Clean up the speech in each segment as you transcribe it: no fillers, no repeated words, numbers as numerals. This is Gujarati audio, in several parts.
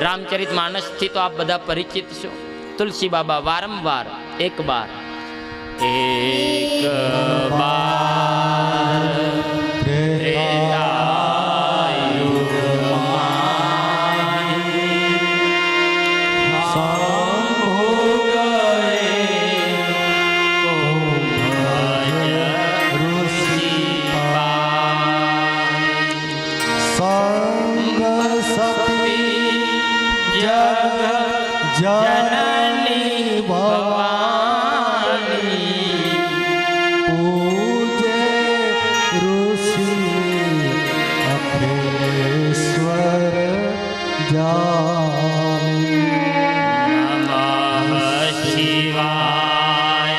रामचरित मानस थी तो आप बधा परिचित छो। तुलसी बाबा वारंवार एक बार जननी भवानी पूजे ऋषि अखिलेश्वर जानी। नमः शिवाय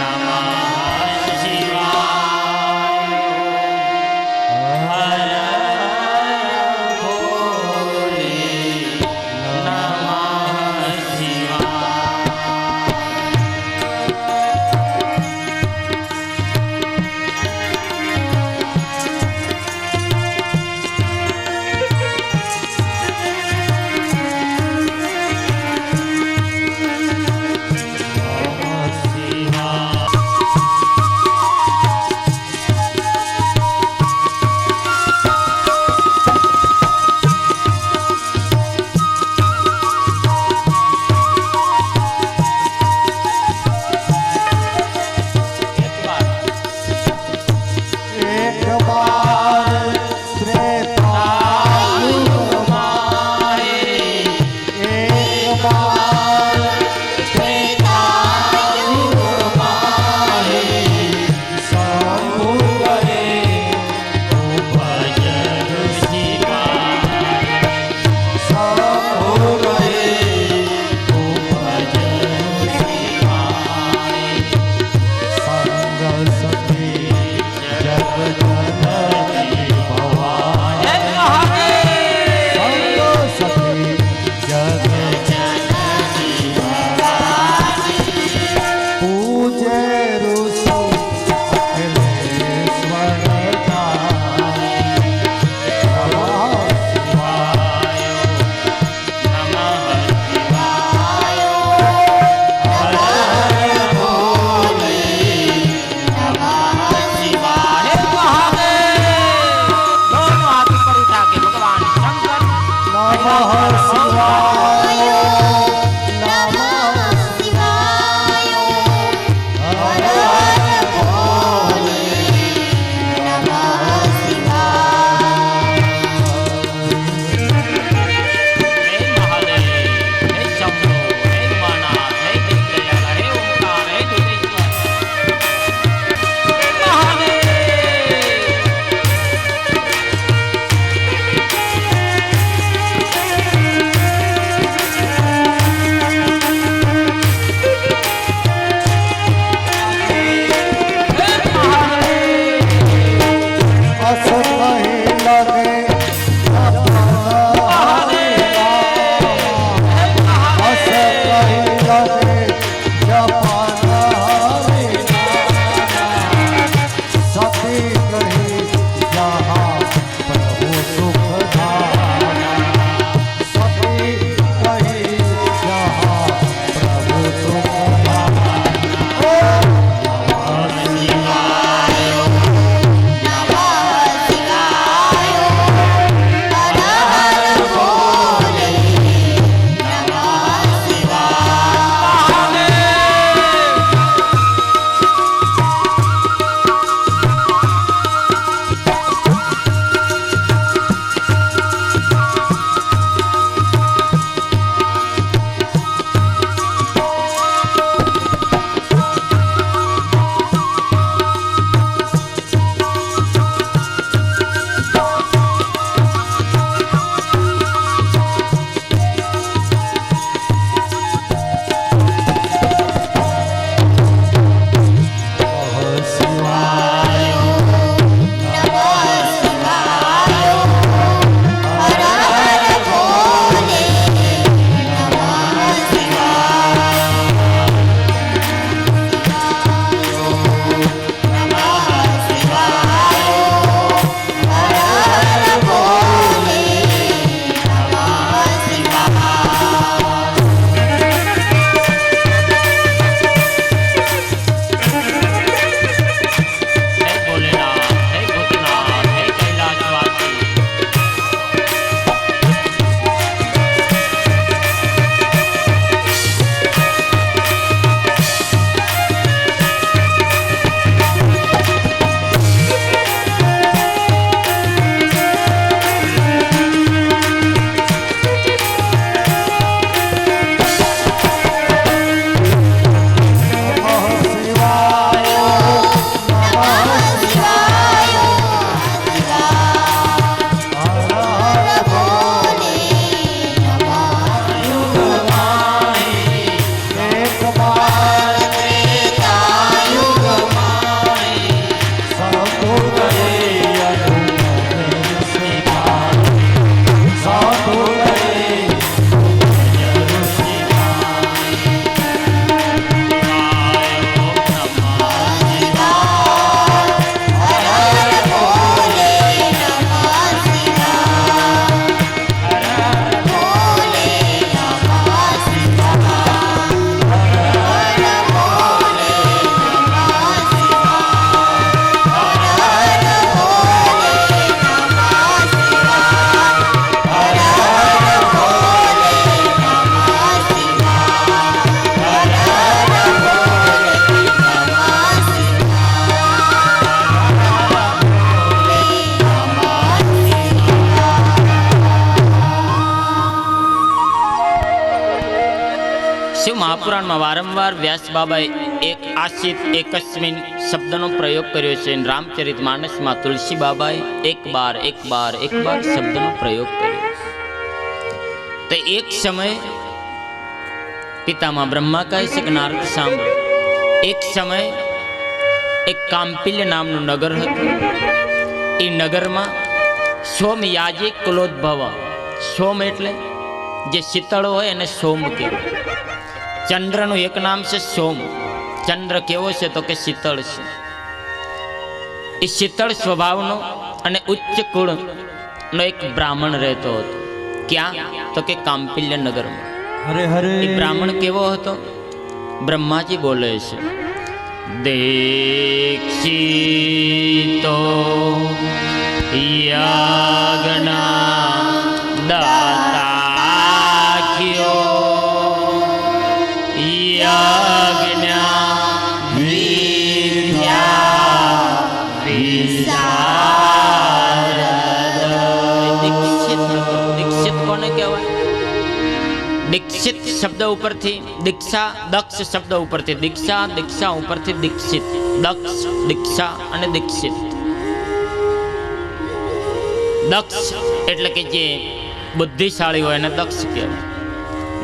नमः शिवाय हर भोले नमः शिवाय। एक बार त्रेतायुग माए, एक बार त्रेतायुग माए, शंभु करे भजन शिवाय शंभु करे भजन शिवाय संग सखी जग जननी भवानी। संग सखी जग पूजे ऋषि अखिलेश्वर जानी। नमः शिवाय नमः शिवाय हर भोले नमः शिवाय। दोनों हाथ ऊपर उठा के भगवान शंकर नमः शिवाय नमः शिवाय हर भोले नमः शिवाय। हे महादेव हे शंभो हे उमानाथ हे दीनदयाल हे ओंकार हे दुधेश्वर हे महादेव। શિવ મહાપુરાણમાં વારંવાર વ્યાસ બાબાએ એક આશિત એકસ્મિન શબ્દનો પ્રયોગ કર્યો છે. રામચરિત માનસમાં તુલસી બાબાએ એક બાર શબ્દનો પ્રયોગ કર્યો. તો એક સમય પિતામાં બ્રહ્મા કહે છે કે નારદ સાંભળો. એક સમય એક કાંપિલ્ય નામનું નગર હતું. એ નગરમાં સોમયાજી કુલોદ્ભવ. સોમ એટલે જે શીતળ હોય એને સોમ કહેવાય. ચંદ્રનું એક નામ છે સોમ. ચંદ્ર કેવો છે તો કે શીતળ છે. એ શીતળ સ્વભાવનો અને ઉચ્ચ કુળનો એક બ્રાહ્મણ રહેતો હતો. ક્યાં તો કે કાંપિલ્ય નગરમાં. હરે હરે એ બ્રાહ્મણ કેવો હતો? બ્રહ્માજી બોલે છે, દીક્ષિતો યજ્ઞા દાતાખ્યો યજ્ઞા વિદ્યા વિશારદ. દીક્ષિત કોને કહેવાય? દીક્ષિત શબ્દ ઉપરથી દીક્ષા, દક્ષ શબ્દ ઉપરથી દીક્ષા ઉપરથી દીક્ષિત. દક્ષ, દીક્ષા અને દીક્ષિત. દક્ષ એટલે કે જે બુદ્ધિશાળી હોય એને દક્ષ કહેવાય.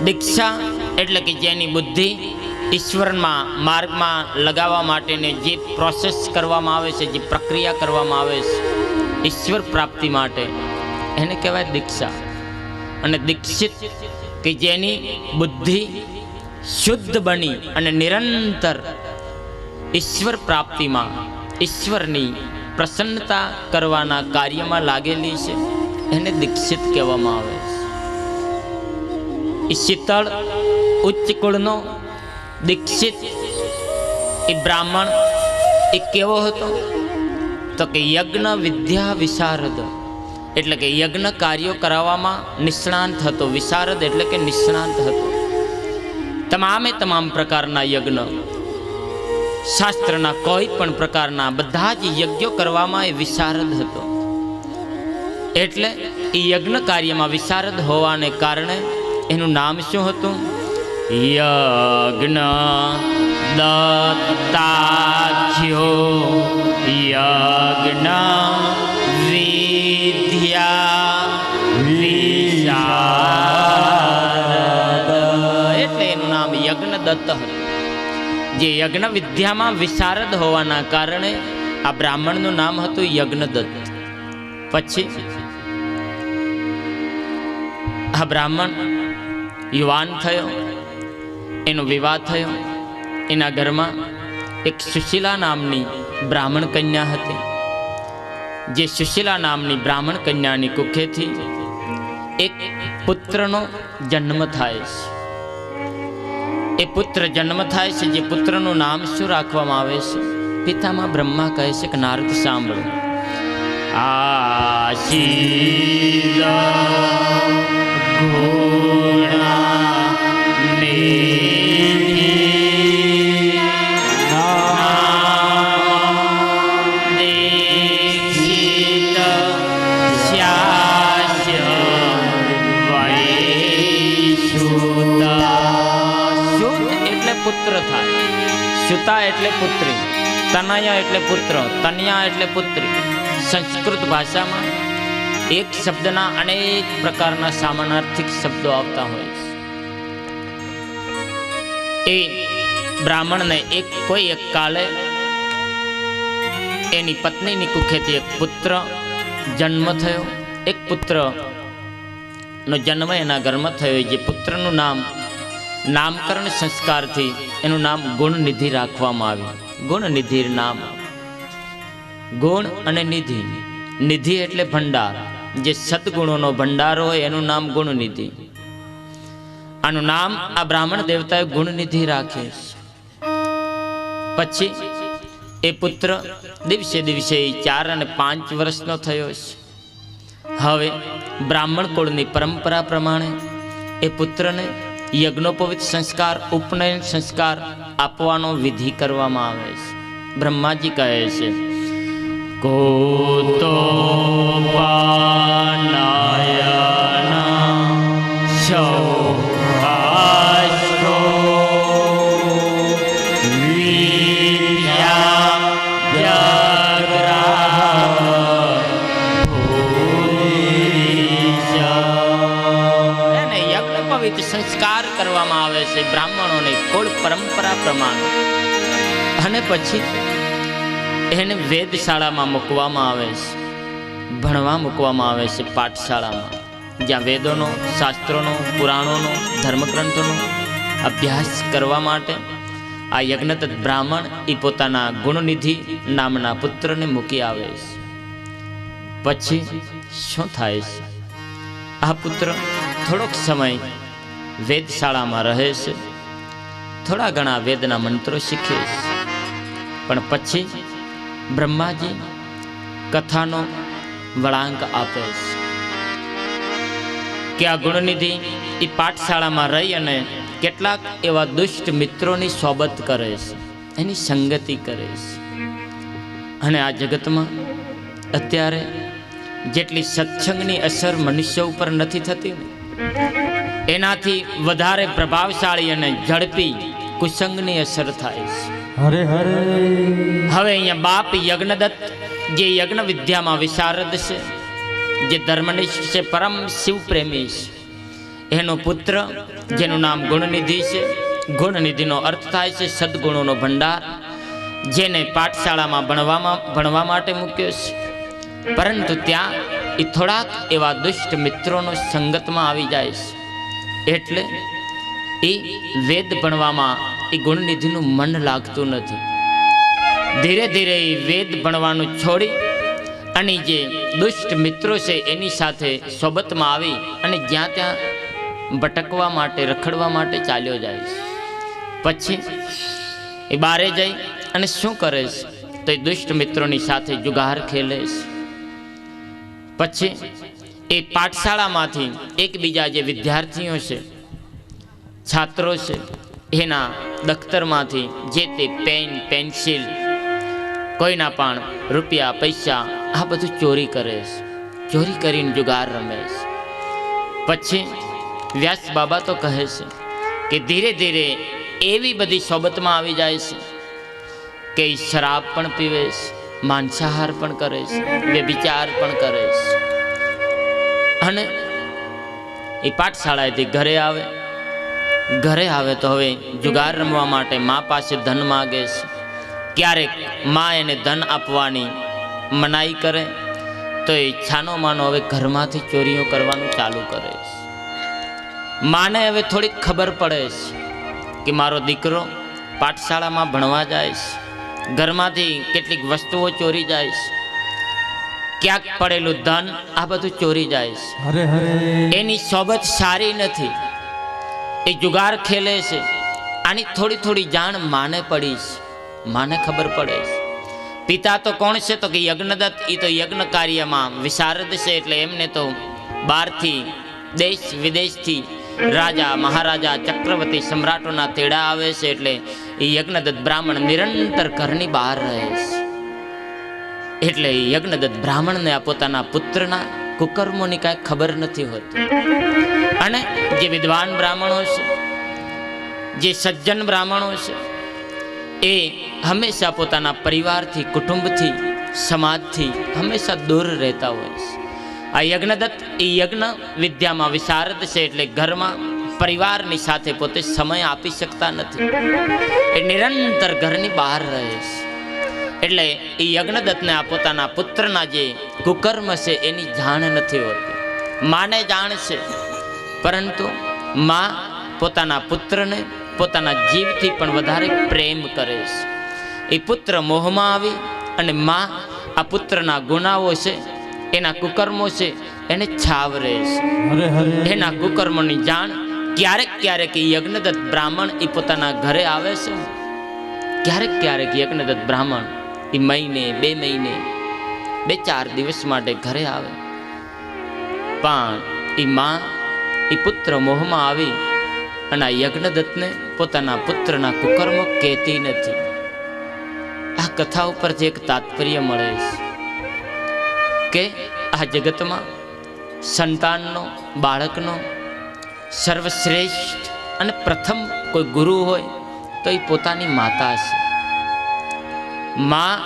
દીક્ષા એટલે કે જેની બુદ્ધિ ઈશ્વરમાં માર્ગમાં લગાવવા માટેની જે પ્રોસેસ કરવામાં આવે છે, જે પ્રક્રિયા કરવામાં આવે છે ઈશ્વર પ્રાપ્તિ માટે, એને કહેવાય દીક્ષા. અને દીક્ષિત કે જેની બુદ્ધિ શુદ્ધ બની અને નિરંતર ઈશ્વર પ્રાપ્તિમાં, ઈશ્વરની પ્રસન્નતા કરવાના કાર્યમાં લાગેલી છે, એને દીક્ષિત કહેવામાં આવે છે. એ શીતળ ઉચ્ચ કુળનો દીક્ષિત એ બ્રાહ્મણ એ કેવો હતો તો કે યજ્ઞ વિદ્યા વિશારદ. એટલે કે યજ્ઞ કાર્યો કરાવવામાં નિષ્ણાંત હતો. વિશારદ એટલે કે નિષ્ણાંત હતો. તમામે તમામ પ્રકારના યજ્ઞ, શાસ્ત્રના કોઈ પણ પ્રકારના બધા જ યજ્ઞો કરવામાં એ વિશારદ હતો. એટલે એ યજ્ઞ કાર્યમાં વિશારદ હોવાને કારણે એનું નામ શું હતું? યજ્ઞ દત્તાખ્યો યજ્ઞ વિદ્યા વિશારદ. એટલે એનું નામ યજ્ઞ દત્ત હતું. જે યજ્ઞ વિદ્યામાં વિશારદ હોવાના કારણે આ બ્રાહ્મણનું નામ હતું યજ્ઞદત્ત. પછી આ બ્રાહ્મણ યુવાન થયો, એનો વિવાહ થયો. એના ઘરમાં એક સુશીલા નામની બ્રાહ્મણ કન્યા હતી. જે સુશીલા નામની બ્રાહ્મણ કન્યાની કુખેથી એક પુત્રનો જન્મ થાય છે. એ પુત્ર જન્મ થાય છે. જે પુત્રનું નામ શું રાખવામાં આવે છે? પિતામાં બ્રહ્મા કહે છે કે નારદ સાંભળો. આશીષ પુત્ર થાય. સુતા એટલે પુત્રી, તનય એટલે પુત્ર, તન્યા એટલે પુત્રી. સંસ્કૃત ભાષામાં એક શબ્દના અનેક પ્રકારના સામાનાર્થિક શબ્દો આવતા હોય છે. એ બ્રાહ્મણને કોઈ એક કાલે એની પત્નીની કુખેથી એક પુત્ર જન્મ થયો. એક પુત્રનો જન્મ એના ઘરમાં થયો. જે પુત્રનું નામકરણ સંસ્કારથી એનું નામ ગુણનિધિ રાખવામાં આવ્યું. ગુણનિધિ નામ. ગુણ અને નિધિ. નિધિ એટલે ભંડાર. જે સદગુણોનો ભંડાર હોય એનું નામ ગુણનિધિ. આનું નામ આ બ્રાહ્મણ દેવતાએ ગુણનિધિ રાખે. પછી એ પુત્ર દિવસે દિવસે 4 અને 5 વર્ષનો થયો છે. હવે બ્રાહ્મણ કુળની પરંપરા પ્રમાણે એ પુત્રને યજ્ઞોપવિત સંસ્કાર, ઉપનયન સંસ્કાર આપવાનો વિધિ કરવામાં આવે છે. બ્રહ્માજી કહે છે, કોતોપાનયન શૌ વિધિત સંસ્કાર કરવામાં આવે છે બ્રાહ્મણોની કુળ પરંપરા પ્રમાણે. અને પછી એને વેદશાળામાં મૂકવામાં આવે છે, ભણવા મૂકવામાં આવે છે પાઠશાળામાં, જ્યાં વેદોનો, શાસ્ત્રોનો, પુરાણોનો, ધર્મગ્રંથોનો અભ્યાસ કરવા માટે આ યજ્ઞદત્ત બ્રાહ્મણ એ પોતાના ગુણનિધિ નામના પુત્રને મૂકી આવે છે. પછી શું થાય છે? આ પુત્ર થોડોક સમય વેદશાળામાં રહે છે, થોડા ઘણા વેદના મંત્રો શીખે છે. પણ પછી બ્રહ્માજી કથાનો વળાંક આપે છે કે આ ગુણનિધિ એ પાઠશાળામાં રહી અને કેટલાક એવા દુષ્ટ મિત્રોની સોબત કરે છે, એની સંગતિ કરે છે. અને આ જગતમાં અત્યારે જેટલી સત્સંગની અસર મનુષ્ય ઉપર નથી થતી ને, એનાથી વધારે પ્રભાવશાળી અને ઝડપી કુસંગની અસર થાય છે. હરે હરે હવે અહીંયા બાપ યજ્ઞદત્ત જે યજ્ઞ વિદ્યામાં વિશારદ છે, જે ધર્મનિષ્ઠ છે, પરમ શિવ પ્રેમી છે, એનો પુત્ર જેનું નામ ગુણનિધિ છે. ગુણનિધિનો અર્થ થાય છે સદગુણોનો ભંડાર, જેને પાઠશાળામાં ભણવા માટે મૂક્યો છે. પરંતુ ત્યાં એ થોડાક એવા દુષ્ટ મિત્રોનો સંગતમાં આવી જાય છે. એટલે એ વેદ ભણવામાં એ ગુણનિધિનું મન લાગતું નથી. ધીરે ધીરે એ વેદ ભણવાનું છોડી અને જે દુષ્ટ મિત્રો છે એની સાથે સોબતમાં આવી અને જ્યાં ત્યાં ભટકવા માટે, રખડવા માટે ચાલ્યો જાય છે. પછી એ બારે જઈ અને શું કરે છે? તો એ દુષ્ટ મિત્રોની સાથે જુગાર ખેલે છે. પછી એ પાઠશાળામાંથી એકબીજા જે વિદ્યાર્થીઓ છે, છાત્રો છે, એના દફતરમાંથી જે તે પેન, પેન્સિલ, કોઈના પણ રૂપિયા, પૈસા આ બધું ચોરી કરે છે. ચોરી કરીને જુગાર રમે છે. પછી વ્યાસ બાબા તો કહે છે કે ધીરે ધીરે એવી બધી સોબતમાં આવી જાય છે કે એ શરાબ પણ પીવે છે, માંસાહાર પણ કરે છે, વ્યભિચાર પણ કરે છે. અને એ પાઠશાળાએથી ઘરે આવે તો હવે જુગાર રમવા માટે મા પાસે ધન માગે છે. ક્યારેક મા એને ધન આપવાની મનાઈ કરે તો એ છાનો માનો હવે ઘરમાંથી ચોરીઓ કરવાનું ચાલુ કરે છે. માને હવે થોડીક ખબર પડે છે કે મારો દીકરો પાઠશાળામાં ભણવા જાય છે, ઘરમાંથી કેટલીક વસ્તુઓ ચોરી જાય છે, ક્યાંક પડેલું ધન આ બધું ચોરી જાય છે. હરે હરે એની સોબત સારી નથી, એ જુગાર ખેલે છે. આની થોડી થોડી જાણ માને પડી છે. માને ખબર પડે છે. પિતા તો કોણ છે? તો કે યજ્ઞદત્ત. એ તો યજ્ઞ કાર્યમાં વિશારદ છે. એટલે એમને તો બહારથી, દેશ વિદેશથી રાજા, મહારાજા, ચક્રવર્તી, સમ્રાટોના તેડા આવે છે. એટલે એ યજ્ઞદત્ત બ્રાહ્મણ નિરંતર ઘરની બહાર રહે છે. એટલે યજ્ઞદત્ત બ્રાહ્મણને આ પોતાના પુત્રના કુકર્મોની કાંઈ ખબર નથી હોતી. અને જે વિદ્વાન બ્રાહ્મણો છે, જે સજ્જન બ્રાહ્મણો છે, એ હંમેશા પોતાના પરિવારથી, કુટુંબથી, સમાજથી હંમેશા દૂર રહેતા હોય છે. આ યજ્ઞદત્ત એ યજ્ઞ વિદ્યામાં વિશારદ છે. એટલે ઘરમાં પરિવારની સાથે પોતે સમય આપી શકતા નથી. એ નિરંતર ઘરની બહાર રહે છે. એટલે એ યજ્ઞદત્તને આ પોતાના પુત્રના જે કુકર્મ છે એની જાણ નથી હોતી. માને જાણ છે, પરંતુ માં પોતાના પુત્રને પોતાના જીવથી પણ વધારે પ્રેમ કરે છે. એ પુત્ર મોહમાં આવી અને માં આ પુત્રના ગુનાઓ છે, એના કુકર્મો છે, એને છાવરે છે. હરે હરે એના કુકર્મોની જાણ ક્યારેક ક્યારેક એ યજ્ઞદત્ત બ્રાહ્મણ એ પોતાના ઘરે આવે છે. ક્યારેક ક્યારેક યજ્ઞદત્ત બ્રાહ્મણ એ મહિને, 2 મહિને, 2-4 દિવસ માટે ઘરે આવે. પણ એ માં એ પુત્ર મોહમાં આવી અને આ યજ્ઞદત્તને પોતાના પુત્રના કુકર્મો કહેતી નથી. આ કથા ઉપરથી એક તાત્પર્ય મળે છે કે આ જગતમાં સંતાનનો, બાળકનો સર્વશ્રેષ્ઠ અને પ્રથમ કોઈ ગુરુ હોય તો એ પોતાની માતા છે. માં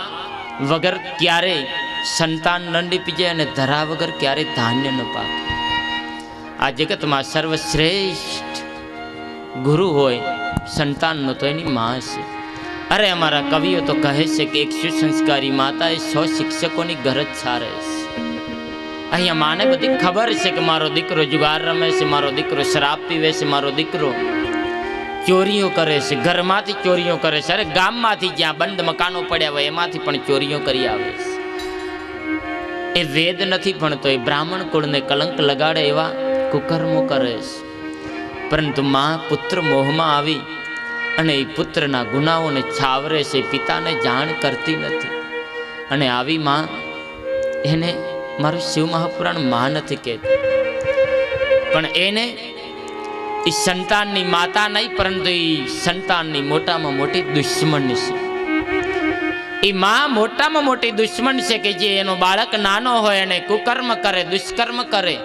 વગર ક્યારેય સંતાન ન નીપજે અને ધરા વગર ક્યારેય ધાન્ય ન પાકે. આ જગતમાં સર્વશ્રેષ્ઠ ગુરુ હોય સંતાનનો તો એની માં છે. અરે અમારા કવિઓ તો કહે છે કે એક સુસંસ્કારી માતાએ 100 શિક્ષકોની ગરજ સારે છે. અહીંયા માને બધી ખબર છે કે મારો દીકરો જુગાર રમે છે, મારો દીકરો શરાબ પીવે છે, મારો દીકરો ચોરીઓ કરે છે, ઘરમાંથી ચોરીઓ કરે છે, અરે ગામમાંથી જ્યાં બંધ મકાનો પડ્યા હોય એમાંથી પણ ચોરીઓ કરી આવે છે. એ વેદ નથી ભણતો, એ બ્રાહ્મણ કુળને કલંક લગાડે એવા કુકર્મો કરે છે. પરંતુ માં પુત્ર મોહમાં આવી અને એ પુત્રના ગુનાઓને છાવરે છે, પિતાને જાણ કરતી નથી. અને આવી માં એને મારું શિવ મહાપુરાણ માં નથી કહેતું, પણ એને એ સંતાનની માતા નહીં પરંતુ એ સંતાનની મોટામાં મોટી દુશ્મન છે. એ માં મોટામાં મોટી દુશ્મન છે કે જે એનો બાળક નાનો હોય અને કુકર્મ કરે, દુષ્કર્મ કરે,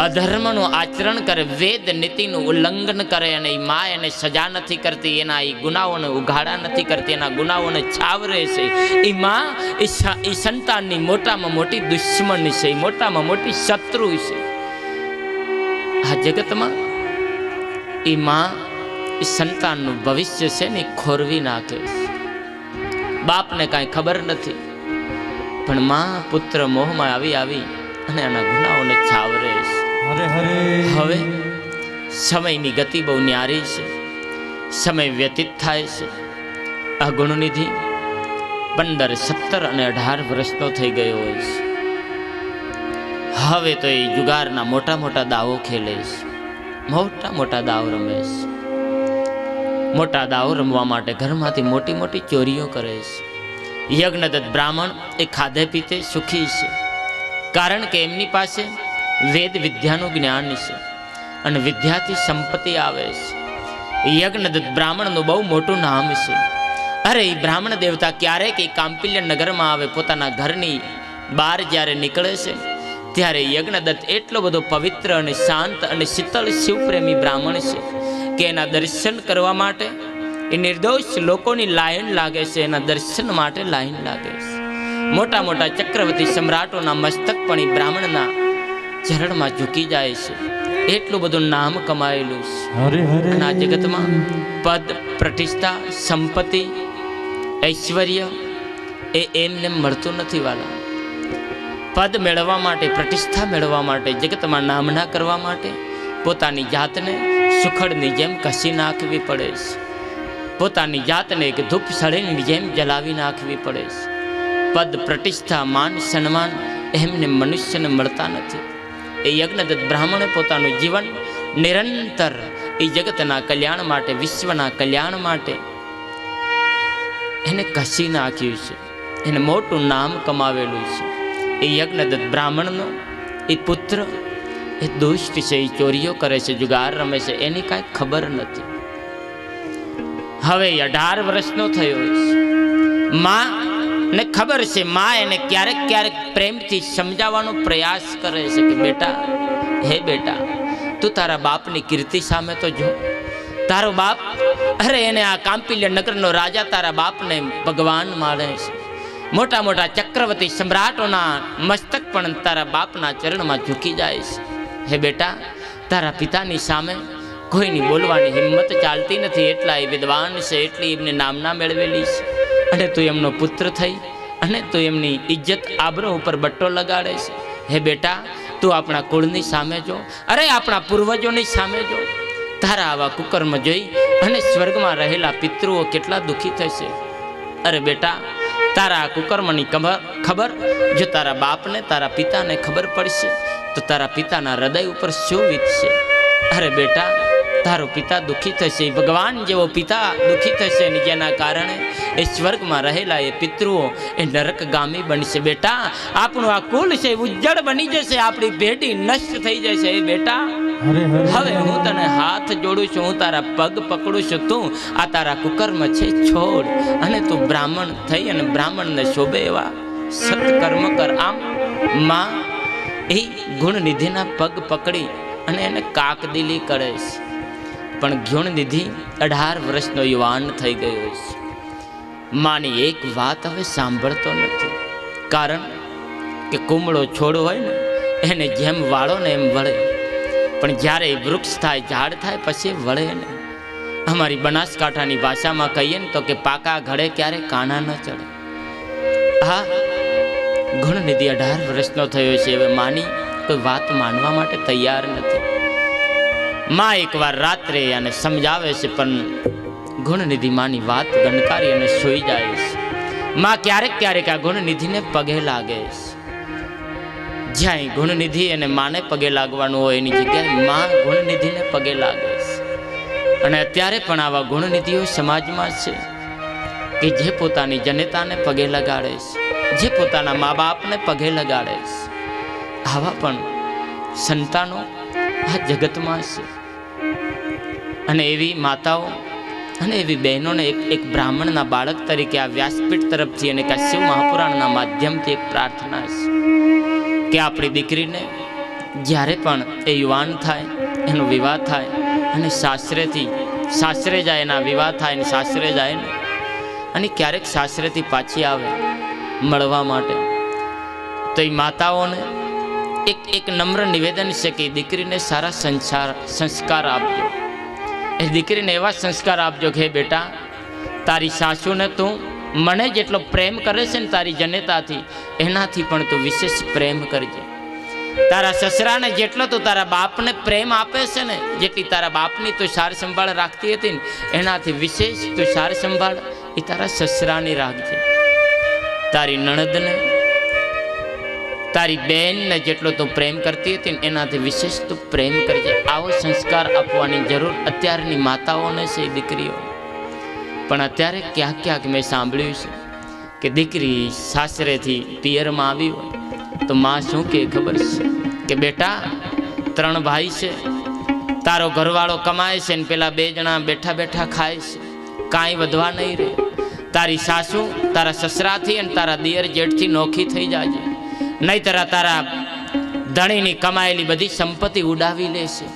અધર્મનું આચરણ કરે, વેદ નીતિનું ઉલ્લંઘન કરે અને એ માં એને સજા નથી કરતી, એના એ ગુનાઓને ઉઘાડા નથી કરતી, એના ગુનાઓને છાવરે છે. એ માં એ સંતાનની મોટામાં મોટી દુશ્મન છે, મોટામાં મોટી શત્રુ છે. આ જગતમાં એ માં એ સંતાનનું ભવિષ્ય છે ને ખોરવી નાખે છે. બાપને કાંઈ ખબર નથી, પણ માં પુત્ર મોહમાં આવી અને આના ગુનાઓને છાવરે છે. હવે સમયની ગતિ બહુ ન્યારી છે, સમય વ્યતીત થાય છે. આ ગુણનિધિ 15, 17 અને 18 વર્ષનો થઈ ગયો હોય છે. હવે તો એ જુગારના મોટા મોટા દાવો ખેલે છે, મોટા મોટા દાવ રમે છે. મોટા દાવ રમવા માટે ઘરમાંથી મોટી મોટી ચોરીઓ કરે છે. યજ્ઞદત્ત બ્રાહ્મણ એ ખાધે પીતે સુખી છે, કારણ કે એમની પાસે વેદ વિદ્યાનું જ્ઞાન છે અને વિદ્યાથી સંપત્તિ આવે છે. યજ્ઞદત્ત બ્રાહ્મણનું બહુ મોટું નામ છે. અરે એ બ્રાહ્મણ દેવતા ક્યારેક એ કાંપિલ્ય નગરમાં આવે, પોતાના ઘરની બહાર જ્યારે નીકળે છે ત્યારે યજ્ઞદત્ત એટલો બધો પવિત્ર અને શાંત અને શીતળ શિવપ્રેમી બ્રાહ્મણ છે કે એના દર્શન કરવા માટે એ નિર્દોષ લોકોની લાઈન લાગે છે, એના દર્શન માટે લાઈન લાગે છે. મોટા મોટા ચક્રવર્તી સમ્રાટોના મસ્તક પણ એ બ્રાહ્મણના ચરણમાં ઝૂકી જાય છે. એટલું બધું નામ કમાયેલું છે. અને આ જગતમાં પદ, પ્રતિષ્ઠા, સંપત્તિ, ઐશ્વર્ય એ એમને મળતું નથી વાલા. પદ મેળવવા માટે, પ્રતિષ્ઠા મેળવવા માટે, જગતમાં નામના કરવા માટે પોતાની જાતને સુખડની જેમ કસી નાખવી પડે છે. પોતાની જાતને એક ધૂપ સળીની જેમ જલાવી નાખવી પડે છે. પદ, પ્રતિષ્ઠા, માન, સન્માન એમને મનુષ્યને મળતા નથી. એ યજ્ઞદત્ત બ્રાહ્મણે પોતાનું જીવન નિરંતર એ જગતના કલ્યાણ માટે, વિશ્વના કલ્યાણ માટે એને કસી નાખ્યું છે. એને મોટું નામ કમાવેલું છે. એ યજ્ઞદત્ત બ્રાહ્મણનો એ પુત્ર એ દુષ્ટ છે, એ ચોરીઓ કરે છે, જુગાર રમે છે, એની કાંઈ ખબર નથી. હવે 18 વર્ષનો થયો છે. માં ને ખબર છે, માં એને ક્યારેક ક્યારેક પ્રેમથી સમજાવવાનો પ્રયાસ કરે છે કે બેટા, હે બેટા, તું તારા બાપની કીર્તિ સામે તો જો. તારો બાપ, અરે એને આ કાંપિલ્ય નગરનો રાજા તારા બાપને ભગવાન માને છે. મોટા મોટા ચક્રવર્તી સમ્રાટોના મસ્તક પણ તારા બાપના ચરણમાં ઝૂકી જાય છે. હે બેટા, તારા પિતાની સામે કોઈની બોલવાની હિંમત ચાલતી નથી. એટલા એ વિદ્વાન છે, એટલી એમને નામના મેળવેલી છે. અને તું એમનો પુત્ર થઈ અને તું એમની ઇજ્જત આબરૂ ઉપર બટ્ટો લગાડે છે. હે બેટા, તું આપણા કુળની સામે જો, અરે આપણા પૂર્વજોની સામે જો. તારા આવા કુકર્મ જોઈ અને સ્વર્ગમાં રહેલા પિતૃઓ કેટલા દુઃખી થશે. અરે બેટા, તારા આ કુકર્મની ખબર જો તારા બાપને, તારા પિતાને ખબર પડશે તો તારા પિતાના હૃદય ઉપર શું વીતશે. અરે બેટા, તારો પિતા દુઃખી થશે, ભગવાન જેવો પિતા દુઃખી થશે, અને જેના કારણે એ સ્વર્ગમાં રહેલા એ પિતૃઓ એ નરકગામી બનશે. બેટા, આપણું આ કુલ છે ઉજ્જડ બની જશે, આપણી પેઢી નષ્ટ થઈ જશે. એ બેટા, હવે હું તને હાથ જોડું છું, હું તારા પગ પકડું છું, તું આ તારા કુકર્મ છે છોડ અને તું બ્રાહ્મણ થઈ અને બ્રાહ્મણને શોભે એવા સત્કર્મ કર. આમ માં એ ગુણનિધિના પગ પકડી અને એને કાકદિલી કરે છે. પણ ગુણનિધિ 18 વર્ષનો યુવાન થઈ ગયો છે. માની એક વાત હવે સાંભળતો નથી, કારણ કે કુમળો છોડ હોય ને એને જેમ વાળો ને એમ વળે. પણ જ્યારે વૃક્ષ થાય, ઝાડ થાય, પછી વળે નહીં. અમારી બનાસકાંઠાની ભાષામાં કહીએ ને તો કે પાકા ઘડે ક્યારે કાના ન ચડે. હા, ગુણનિધિ 18 વર્ષનો થયો છે. હવે માની કોઈ વાત માનવા માટે તૈયાર નથી. માં એકવાર રાત્રે અને સમજાવે છે, પણ ગુણનિધિ માની વાત ગણકારી અને સૂઈ જાય છે. માં ક્યારેક ક્યારેક આ ગુણનિધિને પગે લાગે છે. જ્યાં ગુણનિધિ અને માને પગે લાગવાનું હોય એની જગ્યાએ માં ગુણનિધિને પગે લાગે છે. અને અત્યારે પણ આવા ગુણનિધિઓ સમાજમાં છે કે જે પોતાની જનતાને પગે લગાડે છે, જે પોતાના મા બાપને પગે લગાડે છે. આવા પણ સંતાનો આ જગતમાં છે. અને એવી માતાઓ અને એવી બહેનોને એક બ્રાહ્મણના બાળક તરીકે આ વ્યાસપીઠ તરફથી અને શિવ મહાપુરાણના માધ્યમથી એક પ્રાર્થના છે કે આપણી દીકરીને જ્યારે પણ એ યુવાન થાય, એનો વિવાહ થાય અને સાસરે જાય, એના વિવાહ થાય અને સાસરે જાય ને, અને ક્યારેક સાસરેથી પાછી આવે મળવા માટે, તો એ માતાઓને એક નમ્ર નિવેદન છે કે દીકરીને સારા સંસ્કાર આપજો. એ દીકરીને એવા સંસ્કાર આપજો કે બેટા, તારી સાસુને તું મને જેટલો પ્રેમ કરે છે ને તારી જનેતાથી, એનાથી પણ તું વિશેષ પ્રેમ કરજે. તારા સસરાને જેટલો તું તારા બાપને પ્રેમ આપે છે ને, જેટલી તારા બાપની તું સાર સંભાળ રાખતી હતી ને, એનાથી વિશેષ તું સાર સંભાળ એ તારા સસરાની રાખજે. તારી નણદને, તારી બહેનને જેટલો તું પ્રેમ કરતી હતી ને, એનાથી વિશેષ તું પ્રેમ કરજે. આવો સંસ્કાર આપવાની જરૂર અત્યારની માતાઓને છે, દીકરીઓ. પણ અત્યારે ક્યાંક મેં સાંભળ્યું છે કે દીકરી સાસરેથી પિયરમાં આવી હોય તો માં શું કે ખબર છે કે બેટા, 3 ભાઈ છે, તારો ઘરવાળો કમાય છે ને પેલા 2 જણા બેઠા બેઠા ખાય છે, કાંઈ વધવા નહીં રહે. તારી સાસુ તારા સસરાથી અને તારા દિયર જેઠથી નોખી થઈ જાજે, નહીંતર તારા ધણીની કમાયેલી બધી સંપત્તિ ઉડાવી લેશે.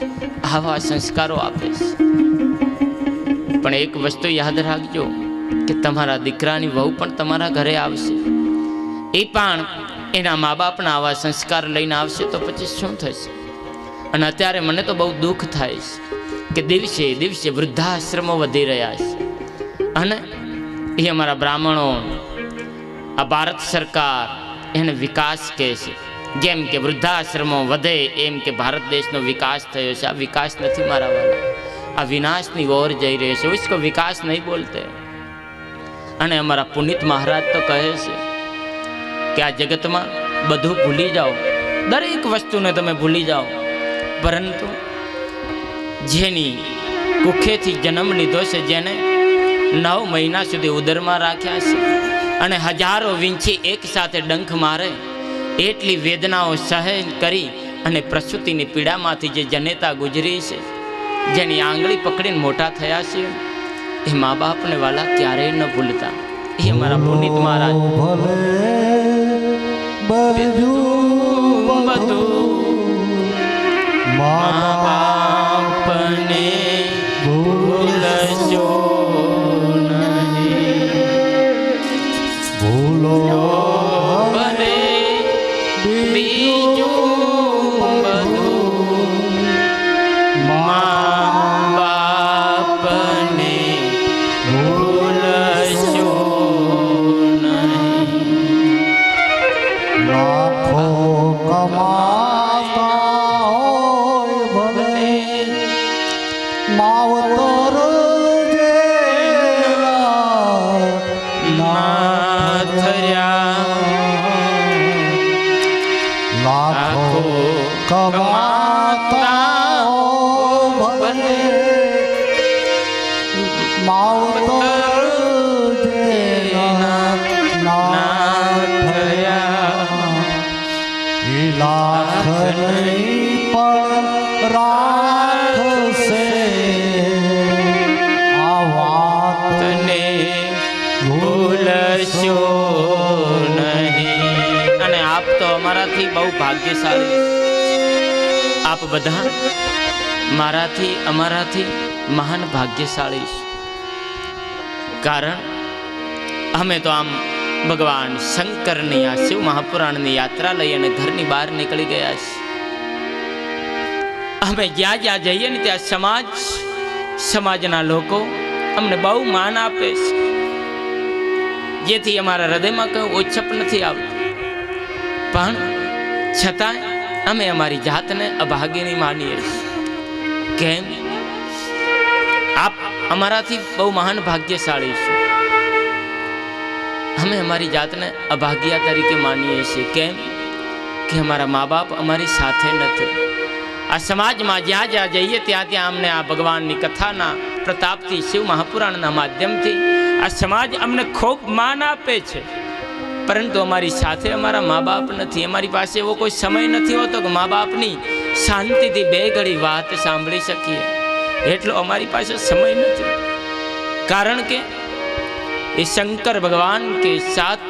આવા સંસ્કારો આપે છે. પણ એક વસ્તુ યાદ રાખજો કે તમારા દીકરાની વહુ પણ તમારા ઘરે આવશે, એ પણ એના મા બાપના આવા સંસ્કાર લઈને આવશે તો પછી શું થશે? અને અત્યારે મને તો બહુ દુઃખ થાય છે કે દિવસે દિવસે વૃદ્ધાશ્રમો વધી રહ્યા છે. અને એ અમારા બ્રાહ્મણો, આ ભારત સરકાર એને વિકાસ કહે છે. જેમ કે વૃદ્ધાશ્રમો વધે એમ કે ભારત દેશનો વિકાસ થયો છે. આ વિકાસ નથી મારા વાળા, આ વિનાશની ઓર જઈ રહ્યો છે. उसको વિકાસ નહીં બોલતે. અને અમારા પુનિત મહારાજ તો કહે છે કે આ જગતમાં બધું ભૂલી જાઓ, દરેક વસ્તુને તમે ભૂલી જાઓ, પરંતુ જેની કુખેથી જન્મ લીધો છે, જેને 9 મહિના સુધી ઉદરમાં રાખ્યા છે અને હજારો વીંછી એક સાથે ડંખ મારે એટલી વેદનાઓ સહન કરી અને પ્રસૂતિની પીડામાંથી જે જનેતા ગુજરી છે, જેની આંગળી પકડીને મોટા થયા છે, એ મા બાપને વાલા ક્યારેય ન ભૂલતા. એ અમારા પુનિત મહારાજ મા બાપને ભૂલશો નહીં, ભૂલો ભલે બીજું બધું, મા બાપને ભૂલશો નહીં. લાખો કમાતા હોય ભલે માવતર જેવા ના થયા, લાખો કમાતા હોય ભલે માવતર જેવા ના થયા, એ લાખ નહીં પણ રાખશે આ વાત તને ભૂલશો નહીં. અને આપ તો અમારાથી બહુ ભાગ્યશાળી, આપ બધા મારાથી અમારાથી મહાન ભાગ્યશાળી છે. કારણ અમે તો આમ ભગવાન શંકરની આ શિવ મહાપુરાણની યાત્રા લઈ અને ઘરની બહાર નીકળી ગયા છે. અમે જ્યાં જ્યાં જઈએ ને ત્યાં સમાજના લોકો અમને બહુ માન આપે છે, જેથી અમારા હૃદયમાં કંઈ ઓછપ નથી આવતું, પણ છતાંય અમે અમારી જાતને અભાગીની માનીએ છીએ. કેમ? આપ અમારાથી બહુ મહાન ભાગ્યશાળી છો. અમે અમારી જાતને અભાગ્યા તરીકે માનીએ છીએ. કેમ કે અમારા મા બાપ અમારી સાથે નથી. આ સમાજમાં જ્યાં જ્યાં જઈએ ત્યાં ત્યાં અમને આ ભગવાનની કથાના પ્રતાપથી, શિવ મહાપુરાણના માધ્યમથી આ સમાજ અમને ખૂબ માન આપે છે, પરંતુ અમારી સાથે અમારા મા બાપ નથી. અમારી પાસે એવો કોઈ સમય નથી હોતો કે મા બાપની શાંતિથી બે ઘડી વાત સાંભળી શકીએ, એટલો અમારી પાસે સમય નથી. કારણ કે ये शंकर भगवान के साथ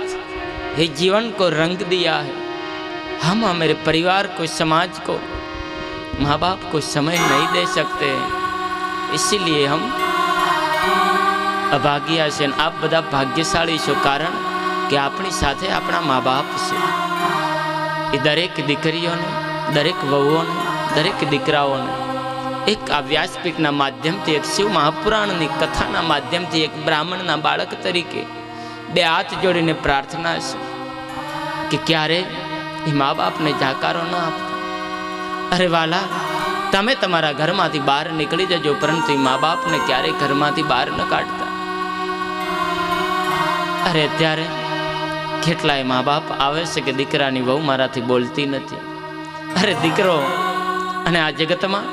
ये जीवन को रंग दिया है. हम हमारे परिवार को, समाज को, माँ बाप को समय नहीं दे सकते, इसीलिए हम अभाग्या છે. આપ બધા ભાગ્યશાળી છો, કારણ કે આપણી સાથે આપણા મા બાપ છે. એ દરેક દીકરીઓને, દરેક વહુઓને, દરેક દીકરાઓને એક આ વ્યાસપીઠના માધ્યમથી, એક શિવ મહાપુરાણની કથાના માધ્યમથી, એક બ્રાહ્મણના બાળક તરીકે બે હાથ જોડીને પ્રાર્થના છે કે ક્યારે એ મા બાપને જાકારો ન આપતા. અરે વાલા, તમે તમારા ઘરમાંથી બહાર નીકળી જજો, પરંતુ એ મા બાપને ક્યારેય ઘરમાંથી બહાર ન કાઢતા. અરે અત્યારે કેટલાય મા બાપ આવે છે કે દીકરાની વહુ મારાથી બોલતી નથી. અરે દીકરો, અને આ જગતમાં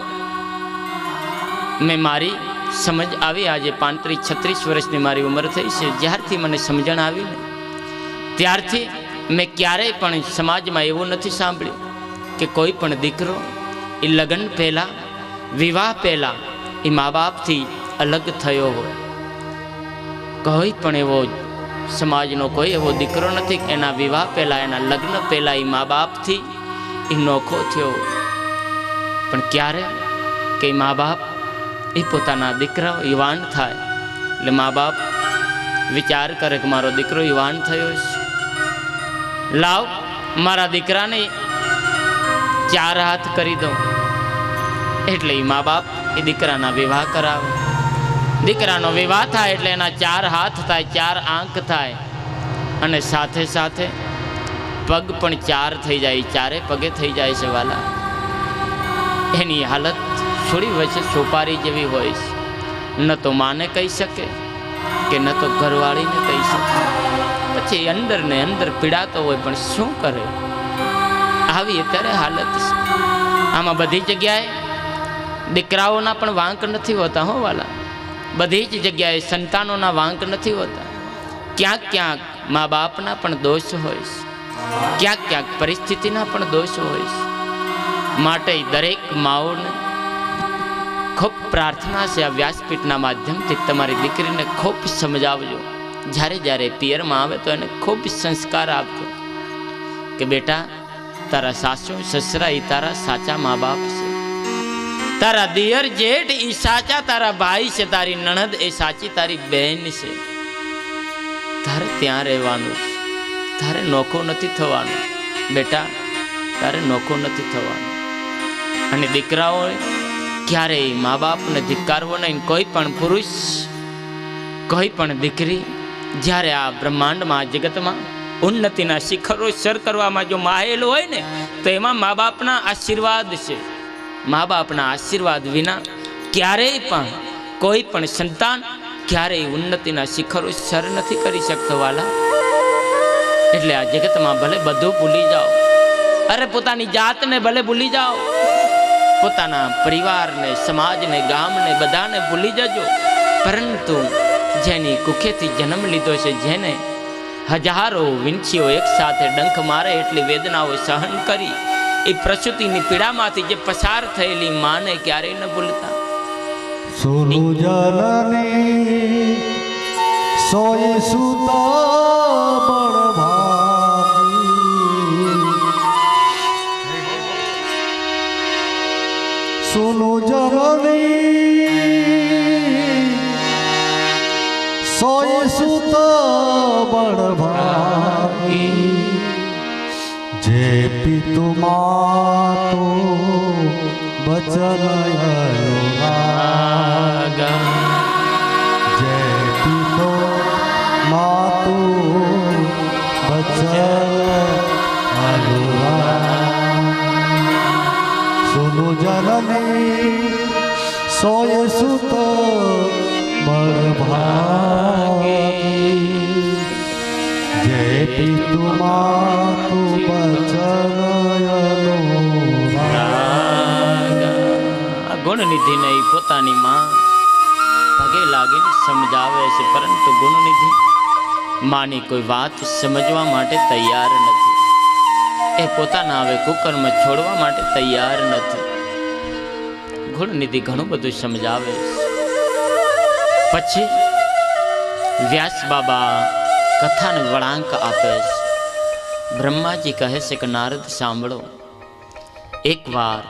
મેં મારી સમજ આવી, આજે 35-36 વર્ષની મારી ઉંમર થઈ છે. જ્યારથી મને સમજણ આવી ને ત્યારથી મેં ક્યારેય પણ સમાજમાં એવું નથી સાંભળ્યું કે કોઈ પણ દીકરો એ લગ્ન પહેલાં, વિવાહ પહેલાં એ મા બાપથી અલગ થયો હોય. કોઈ પણ એવો સમાજનો કોઈ એવો દીકરો નથી કે એના વિવાહ પહેલાં, એના લગ્ન પહેલાં એ મા બાપથી એ નોખો થયો. પણ ક્યારે કે મા બાપ એ પોતાના દીકરાઓ યુવાન થાય એટલે મા બાપ વિચાર કરે કે મારો દીકરો યુવાન થયો છે, લાવ મારા દીકરાને 4 હાથ કરી દઉં. એટલે એ મા બાપ એ દીકરાના વિવાહ કરાવે. દીકરાનો વિવાહ થાય એટલે એના 4 હાથ થાય, 4 આંખ થાય, અને સાથે સાથે પગ પણ 4 થઈ જાય, 4 પગે થઈ જાય છે. વાલા, એની હાલત થોડી વચ્ચે સોપારી જેવી હોય છે. ન તો માને કહી શકે કે ન તો ઘરવાળીને કહી શકે. પછી અંદર ને અંદર પીડાતો હોય, પણ શું કરે? આવી અત્યારે હાલત છે. આમાં બધી જગ્યાએ દીકરાઓના પણ વાંક નથી હોતા હો વાલા. બધી જ જગ્યાએ સંતાનોના વાંક નથી હોતા. ક્યાંક ક્યાંક મા બાપના પણ દોષ હોય છે, ક્યાંક ક્યાંક પરિસ્થિતિના પણ દોષ હોય છે. માટે દરેક માઓને ખૂબ પ્રાર્થના છે, આ વ્યાસપીઠના માધ્યમથી તમારી દીકરીને ખૂબ સમજાવજો. જ્યારે જ્યારે પિયરમાં આવે તો એને ખૂબ સંસ્કાર આપજો કે બેટા, તારા સાસુ સસરા એ તારા સાચા મા બાપ છે, તારા દિયર જેઠ એ સાચા તારા ભાઈ છે, તારી નણદ એ સાચી તારી બહેન છે. તારે ત્યાં રહેવાનું છે, તારે નોખો નથી થવાનું બેટા, તારે નોખો નથી થવાનું. અને દીકરાઓએ ક્યારેય મા બાપને ધિક્કારવો નહીં. કોઈ પણ પુરુષ, કોઈ પણ દીકરી જ્યારે આ બ્રહ્માંડમાં, આ જગતમાં ઉન્નતિના શિખરો સર કરવામાં જો માહેલું હોય ને, તો એમાં મા બાપના આશીર્વાદ છે. મા બાપના આશીર્વાદ વિના ક્યારેય પણ કોઈ પણ સંતાન ક્યારેય ઉન્નતિના શિખરો સર નથી કરી શકતો વાલા. એટલે આ જગતમાં ભલે બધું ભૂલી જાઓ, અરે પોતાની જાતને ભલે ભૂલી જાઓ, પોતાના પરિવારને, સમાજને, ગામને, બધાને ભૂલી જજો, પરંતુ જેની કુખેથી જન્મ લીધો છે, જેને હજારો વીંછીઓ એક સાથે ડંખ મારે એટલી વેદનાઓ સહન કરી, એ પ્રસૂતિની પીડામાંથી જે પસાર થયેલી માને ક્યારેય ન ભૂલતા. સુરુ જનની સોય સુતા બળભાગી, સુનુ જનની સોય સુતા બળભાગી, જે પિતુ માતો વચન અનુરાગ જય પિતો માતુ વચન અનુરાગ સુનું જનની સોય સુત બળભાગી જય પિતુ માતુ વચન અનુરાગ ગુણનિધિને ઈ પોતાની માં પગે લાગીને સમજાવે છે, પરંતુ ગુણનિધિ માની કોઈ વાત સમજવા માટે તૈયાર નથી. એ પોતાના હવે કુકર્મ છોડવા માટે તૈયાર નથી. ગુણનિધિ ઘણું બધું સમજાવે છે. પછી વ્યાસ બાબા કથાને વળાંક આપે છે. બ્રહ્માજી કહે છે કે નારદ સાંભળો, એકવાર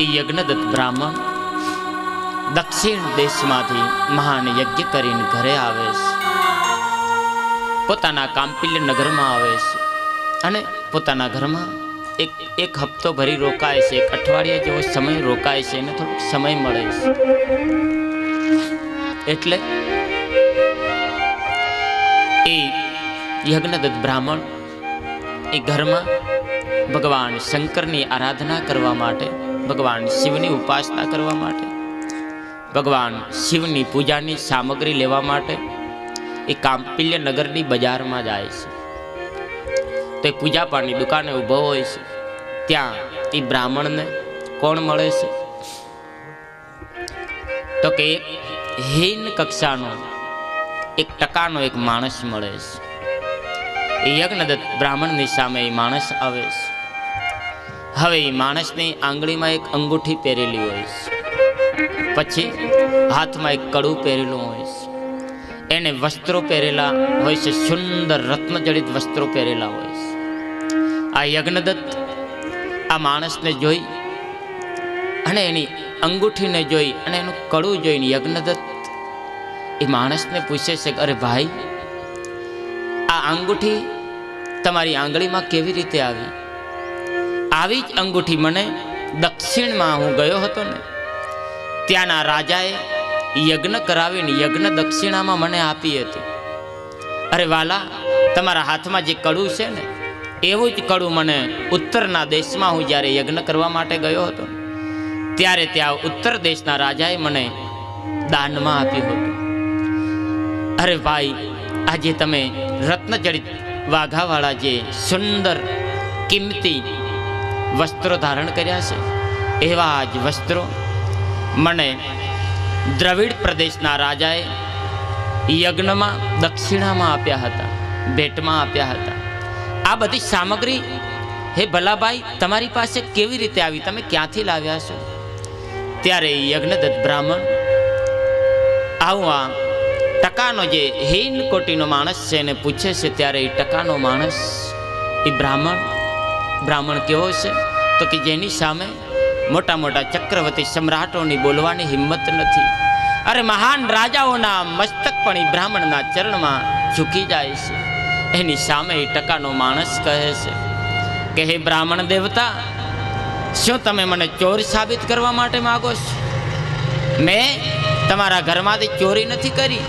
એ યજ્ઞદત્ત બ્રાહ્મણ દક્ષિણ દેશમાંથી મહાન યજ્ઞ કરીને ઘરે આવે છે. પોતાના કાંપિલ્ય નગરમાં આવે છે અને પોતાના ઘરમાં એક હપ્તો ભરી રોકાય છે. એક અઠવાડિયા જેવો સમય રોકાય છે અને થોડોક સમય મળે છે. એટલે એ યજ્ઞદત્ત બ્રાહ્મણ એ ઘરમાં ભગવાન શંકરની આરાધના કરવા માટે, ભગવાન શિવની ઉપાસના કરવા માટે, ભગવાન શિવની પૂજાની સામગ્રી લેવા માટે એ કાંપિલ્ય નગરની બજારમાં જાય છે. તે પૂજાપાની દુકાને ઊભો હોય છે. ત્યાં એ બ્રાહ્મણને કોણ મળે છે? તો કે એક હીન કક્ષાનો, એક ટકાનો એક માણસ મળે છે. એ યજ્ઞદત્ત બ્રાહ્મણની સામે એ માણસ આવે છે. હવે એ માણસની આંગળીમાં એક અંગૂઠી પહેરેલી હોય છે, પછી હાથમાં એક કડું પહેરેલું હોય છે. એને વસ્ત્રો પહેરેલા હોય છે, સુંદર રત્નજડિત વસ્ત્રો પહેરેલા હોય છે. આ યજ્ઞદત્ત આ માણસને જોઈ અને એની અંગૂઠીને જોઈ અને એનું કડું જોઈને યજ્ઞદત્ત એ માણસને પૂછે છે કે અરે ભાઈ, આ અંગૂઠી તમારી આંગળીમાં કેવી રીતે આવી? આવી જ અંગૂઠી મને દક્ષિણમાં હું ગયો હતો ને, ત્યાંના રાજાએ યજ્ઞ કરાવીને યજ્ઞ દક્ષિણામાં મને આપી હતી. અરે વાલા, તમારા હાથમાં જે કડું છે ને, એવું જ કડું મને ઉત્તરના દેશમાં હું જ્યારે યજ્ઞ કરવા માટે ગયો હતો ત્યારે ત્યાં ઉત્તર દેશના રાજાએ મને દાનમાં આપ્યું હતું. અરે ભાઈ, આજે તમે રત્નજડિત વાઘાવાળા જે સુંદર કિંમતી વસ્ત્રો ધારણ કર્યા છે, એવા જ વસ્ત્રો મને દ્રવિડ પ્રદેશના રાજાએ યજ્ઞમાં દક્ષિણામાં આપ્યા હતા, ભેટમાં આપ્યા હતા. આ બધી સામગ્રી હે ભલાભાઈ તમારી પાસે કેવી રીતે આવી? તમે ક્યાંથી લાવ્યા છો? ત્યારે યજ્ઞદત્ત બ્રાહ્મણ આવું આ ટકાનો જે હીન કોટીનો માણસ છે એને પૂછે છે. ત્યારે એ ટકાનો માણસ એ બ્રાહ્મણ કેવો છે? તો કે જેની સામે મોટા મોટા ચક્રવર્તી સમ્રાટોની બોલવાની હિંમત નથી. અરે મહાન રાજાઓના મસ્તક પણ એ બ્રાહ્મણના ચરણમાં ઝૂકી જાય છે. એની સામે એ ટકાનો માણસ કહે છે કે હે બ્રાહ્મણ દેવતા, શું તમે મને ચોર સાબિત કરવા માટે માગો છો? મેં તમારા ઘરમાંથી ચોરી નથી કરી.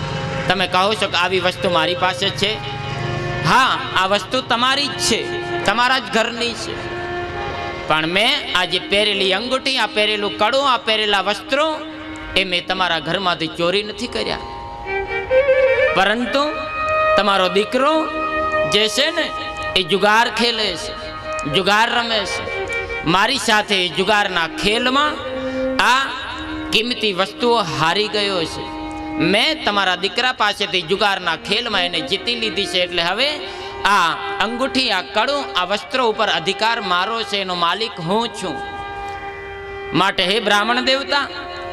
તમે કહો છો કે આવી વસ્તુ મારી પાસે છે. હા, આ વસ્તુ તમારી જ છે, તમારા જ ઘરની છે. પણ મેં આ જે પહેરેલી અંગૂઠી, આ પહેરેલું કડું, આ પહેરેલા વસ્ત્રો એ મેં તમારા ઘરમાંથી ચોરી નથી કર્યા. પરંતુ તમારો દીકરો જે છે ને એ જુગાર ખેલે છે, જુગાર રમે છે. મારી સાથે જુગારના ખેલમાં આ કિંમતી વસ્તુઓ હારી ગયો છે. મેં તમારા દીકરા પાસેથી જુગારના ખેલમાં એને જીતી લીધી છે. એટલે હવે આ અંગૂઠી, આ કડું, આ વસ્ત્રો ઉપર અધિકાર મારો છે, એનો માલિક હું છું. માટે હે બ્રાહ્મણ દેવતા,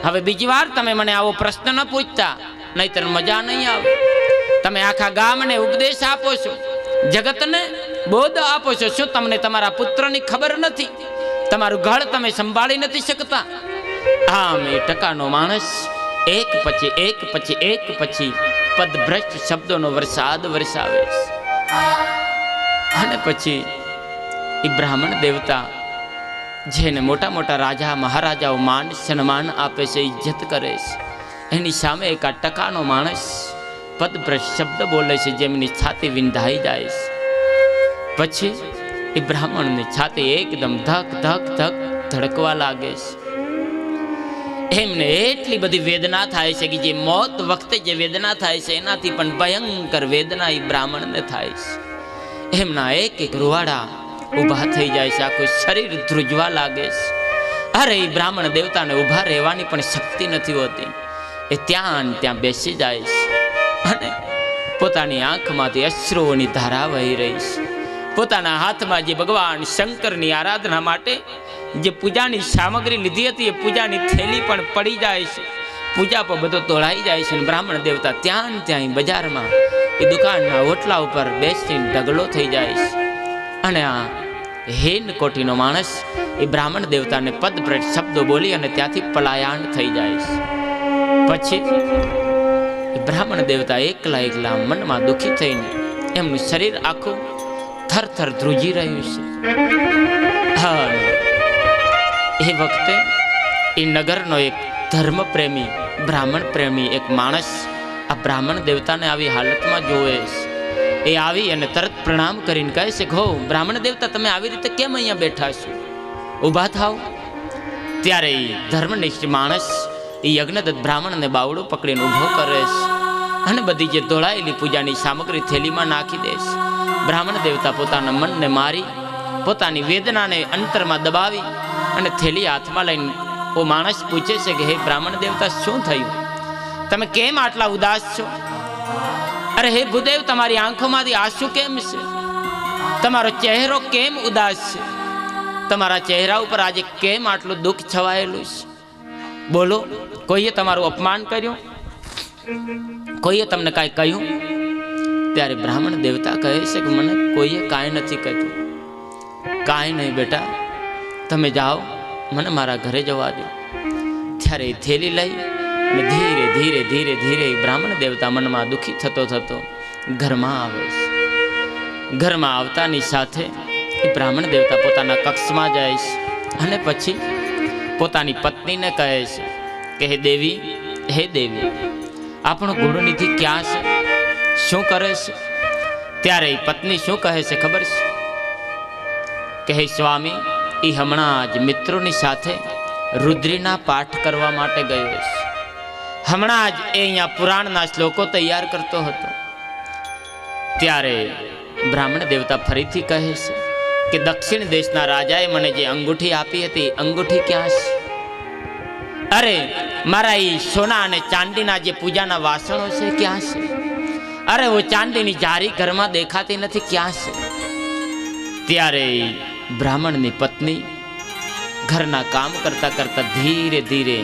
હવે બીજી વાર તમે મને આવો પ્રશ્ન ન પૂછતા, નહીતર મજા નહીં આવે. તમે આખા ગામને ઉપદેશ આપો છો, જગતને બોધ આપો છો. શું તમને તમારા પુત્રની ખબર નથી? તમારું ઘર તમે સંભાળી નથી શકતા? આમ એ ટકાનો માણસ એક પછી એક પછી એક પછી પદભ્રષ્ટ શબ્દોનો વરસાદ વરસાવે અને પછી એ બ્રાહ્મણ દેવતા જેને મોટા મોટા રાજા મહારાજાઓ માન સન્માન આપે છે, ઇજ્જત કરે છે, એની સામે એક આ ટકાનો માણસ પદભ્રષ્ટ શબ્દ બોલે છે, જેમની છાતી વિંધાઈ જાય છે. પછી એ બ્રાહ્મણની છાતી એકદમ ધક ધક ધક ધડકવા લાગે છે. એમને એટલી બધી વેદના થાય છે કે જે મોત વખતે જે વેદના થાય છે એનાથી પણ ભયંકર વેદના એ બ્રાહ્મણને થાય છે. એમના એક એક રૂવાડા ઊભા થઈ જાય છે, આખું શરીર ધ્રુજવા લાગે છે. અરે એ બ્રાહ્મણ દેવતાને ઊભા રહેવાની પણ શક્તિ નથી હોતી. એ ત્યાં બેસી જાય છે અને પોતાની આંખમાંથી અશ્રુઓની ધારા વહી રહી છે. પોતાના હાથમાં જે ભગવાન શંકરની આરાધના માટે જે પૂજાની સામગ્રી લીધી હતી એ પૂજાની થેલી પણ પડી જાય છે. પૂજા પર બધો તોળાઈ જાય છે. બ્રાહ્મણ દેવતા ત્યાં બજારમાં એ દુકાનના ઓટલા ઉપર બેસીને ઢગલો થઈ જાય છે. અને આ હેન કોટીનો માણસ એ બ્રાહ્મણ દેવતાને પદભ્રષ્ટ શબ્દો બોલી અને ત્યાંથી પલાયન થઈ જાય છે. પછી એ બ્રાહ્મણ દેવતા એકલા મનમાં દુઃખી થઈને એમનું શરીર આખું થરથર ધ્રુજી રહ્યું છે. હા, એ વખતે એ નગરનો એક ધર્મ પ્રેમી બ્રાહ્મણ પ્રેમી એક માણસ આ બ્રાહ્મણ દેવતાને આવી હાલતમાં જોવે છે. એ આવી અને તરત પ્રણામ કરીને કહે છે, હો બ્રાહ્મણ દેવતા, તમે આવી રીતે કેમ અહીંયા બેઠા છો? ઊભા થાવ. ત્યારે એ ધર્મનિષ્ઠ માણસ એ યજ્ઞદત્ત બ્રાહ્મણને બાવડો પકડીને ઊભો કરે છે અને બધી જે ધોળાયેલી પૂજાની સામગ્રી થેલીમાં નાખી દે છે. બ્રાહ્મણ દેવતા પોતાના મનને મારી, પોતાની વેદનાને અંતરમાં દબાવી અને થેલી હાથમાં લઈને ઓ માણસ પૂછે છે કે હે બ્રાહ્મણ દેવતા, શું થયું? તમે કેમ આટલા ઉદાસ છો? અરે હે ભૂદેવ, તમારી આંખોમાંથી આંસુ કેમ છે? તમારો ચહેરો કેમ ઉદાસ છે? તમારા ચહેરા ઉપર આજે કેમ આટલું દુઃખ છવાયેલું છે? બોલો, કોઈએ તમારું અપમાન કર્યું? કોઈએ તમને કાંઈ કહ્યું? ત્યારે બ્રાહ્મણ દેવતા કહે છે કે મને કોઈએ કાંઈ નથી કહ્યું. કાંઈ નહીં બેટા, તમે જાઓ, મને મારા ઘરે જવા દો. ત્યારે એ થેલી લઈ અને ધીરે ધીરે ધીરે ધીરે બ્રાહ્મણ દેવતા મનમાં દુઃખી થતો ઘરમાં આવે છે. ઘરમાં આવતાની સાથે એ બ્રાહ્મણ દેવતા પોતાના કક્ષમાં જાય છે અને પછી પોતાની પત્નીને કહે છે કે હે દેવી, આપણો ગુણનિધિ ક્યાં છે? શું કરે છે? ત્યારે એ પત્ની શું કહે છે ખબર છે? કે હે સ્વામી, એ હમણાં જ મિત્રોની સાથે રુદ્રીના પાઠ કરવા માટે ગયો છે. હમણાં જ એ અહીંયા પુરાણના શ્લોકો તૈયાર કરતો હતો. ત્યારે બ્રાહ્મણ દેવતા ફરીથી કહે છે કે દક્ષિણ દેશના રાજાએ મને જે અંગૂઠી આપી હતી, અંગૂઠી ક્યાં છે? અરે મારા એ સોના અને ચાંદીના જે પૂજાના વાસણો છે ક્યાં છે? અરે ઓ ચાંદીની જારી ઘરમાં દેખાતી નથી, ક્યાં છે? ત્યારે બ્રાહ્મણની પત્ની ઘરના કામ કરતા કરતા ધીરે ધીરે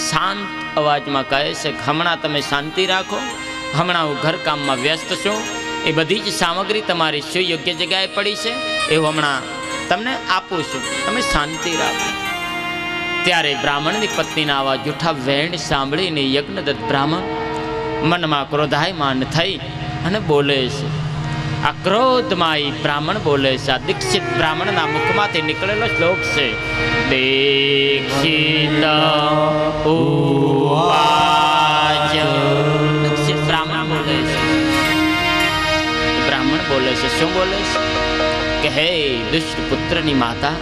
શાંત અવાજમાં કહે છે કે હમણાં તમે શાંતિ રાખો, હમણાં હું ઘરકામમાં વ્યસ્ત છું. એ બધી જ સામગ્રી તમારી સુયોગ્ય જગ્યાએ પડી છે, એવું હમણાં તમને આપું છું, તમે શાંતિ રાખો. ત્યારે બ્રાહ્મણની પત્નીના આવા જૂઠા વેણ સાંભળીને યજ્ઞદત્ત બ્રાહ્મણ મનમાં ક્રોધાયમાન થઈ અને બોલે છે. આ ક્રોધમાં એ બ્રાહ્મણ બોલે છે. આ દીક્ષિત બ્રાહ્મણના મુખમાંથી નીકળેલો શ્લોક છે, દીક્ષિત ઉવાચ. દીક્ષિત બ્રાહ્મણ બોલે છે. બ્રાહ્મણ બોલે છે, શું બોલે છે? કે હે દુષ્ટ પુત્રની માતા,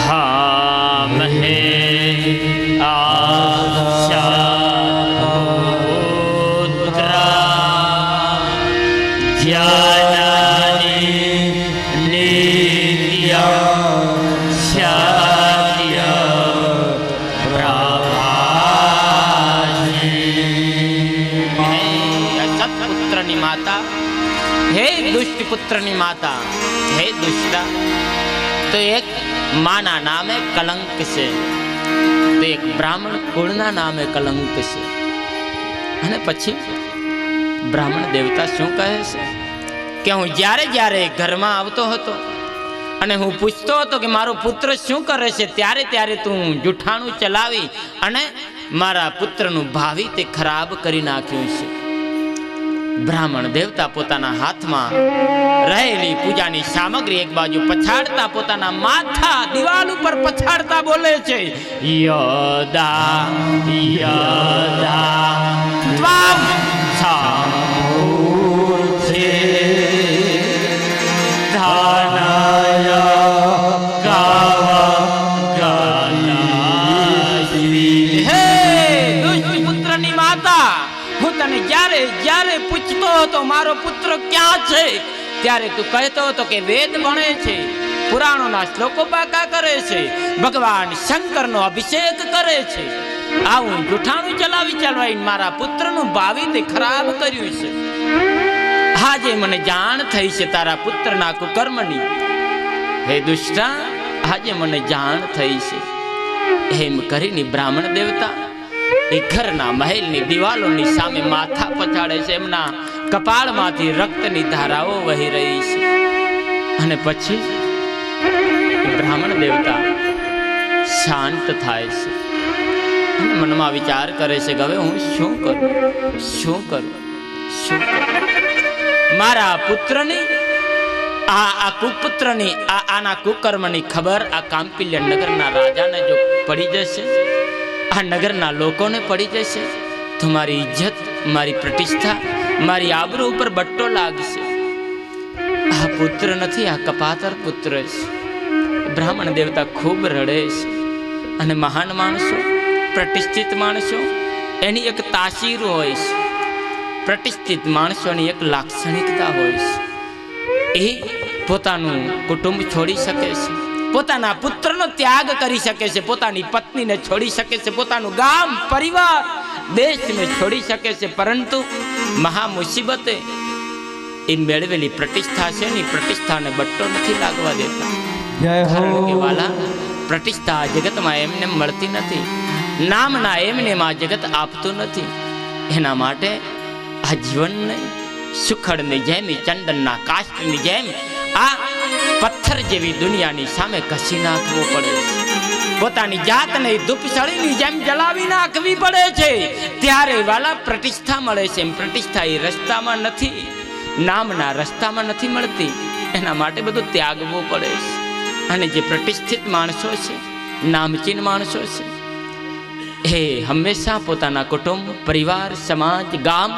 હા મહે પુત્રની માતા, હે દુષ્ટા, તો એક માના નામે કલંક છે, તો એક બ્રાહ્મણ કુળના નામે કલંક છે. અને પછી બ્રાહ્મણ દેવતા શું કહે છે કે હું જ્યારે ઘરમાં આવતો હતો અને હું પૂછતો હતો કે મારો પુત્ર શું કરે છે, ત્યારે તું જૂઠાણું ચલાવી અને મારા પુત્રનું ભાવિ તે ખરાબ કરી નાખ્યું છે. બ્રાહ્મણ દેવતા પોતાના હાથમાં રહેલી પૂજાની સામગ્રી એક બાજુ પછાડતા પોતાના માથા દિવાલ ઉપર પછાડતા બોલે છે, યદા યદા ત્વમ સામૂર્ધે ધાનય ગાવગાનાસી. હે દુષ્ટ પુત્રની માતા, હું તને જ્યારે જ્યારે પૂછતો હતો મારો પુત્ર ક્યાં છે, ત્યારે તું કહેતો હતો કે વેદ ભણે છે, પુરાણોના શ્લોકો પાકા કરે છે, ભગવાન શંકરનો અભિષેક કરે છે. આવું જૂઠાણું ચલાવી મારા પુત્રનું ભાવિ તે ખરાબ કર્યું છે. આજે મને જાણ થઈ છે તારા પુત્રના કુકર્મની. હે દુષ્ટા, આજે મને જાણ થઈ છે. એમ કરીને બ્રાહ્મણ દેવતા એ ઘરના મહેલની દિવાલોની સામે માથા પછાડે છે. એમના કપાળમાંથી રક્તની ધારાઓ વહી રહી છે. અને પછી બ્રાહ્મણ દેવતા શાંત થાય છે અને મનમાં વિચાર કરે છે કે હવે હું શું કરું, શું કરું, શું કરું. મારા પુત્રની આ કુપુત્રની આના કુકર્મની ખબર આ કાંપિલ્ય નગરના રાજાને જો પડી જશે, આ નગરના લોકોને પડી જશે, તો મારી ઇજ્જત, મારી પ્રતિષ્ઠા, મારી આબરૂ ઉપર બટ્ટો લાગશે. આ પુત્ર નથી, આ કપાતર પુત્ર છે. બ્રાહ્મણ દેવતા ખૂબ રડે છે. અને મહાન માણસો, પ્રતિષ્ઠિત માણસો, એની એક તાસીર હોય છે. પ્રતિષ્ઠિત માણસોની એક લાક્ષણિકતા હોય છે. એ પોતાનું કુટુંબ છોડી શકે છે, પોતાના પુત્રનો ત્યાગ કરી શકે છે, પોતાની પત્નીને છોડી શકે છે, પોતાનું ગામ, પરિવાર, દેશને છોડી શકે છે. પરંતુ મહા મુસીબતે એ મેળવેલી પ્રતિષ્ઠા છે ને, પ્રતિષ્ઠાને બટ્ટો નથી લાગવા દેતા. કારણ કે વાલા, પ્રતિષ્ઠા જગતમાં એમને મળતી નથી. નામના એમને માં જગત આપતું નથી. એના માટે આ જીવનને સુખડની જેમ, ચંદનના કાષ્ટની જેમ આ પથ્થર જેવી દુનિયાની સામે ઘસી નાખવું પડે છે. પોતાની જાતને ધૂપસળીની જેમ જલાવી નાખવી પડે છે. ત્યારે વાલા પ્રતિષ્ઠા મળે છે. પ્રતિષ્ઠા એ રસ્તામાં નથી, નામના રસ્તામાં નથી મળતી. એના માટે બધું ત્યાગવું પડે છે. અને જે પ્રતિષ્ઠિત માણસો છે, નામચીન માણસો છે, એ હંમેશા પોતાના કુટુંબ, પરિવાર, સમાજ, ગામ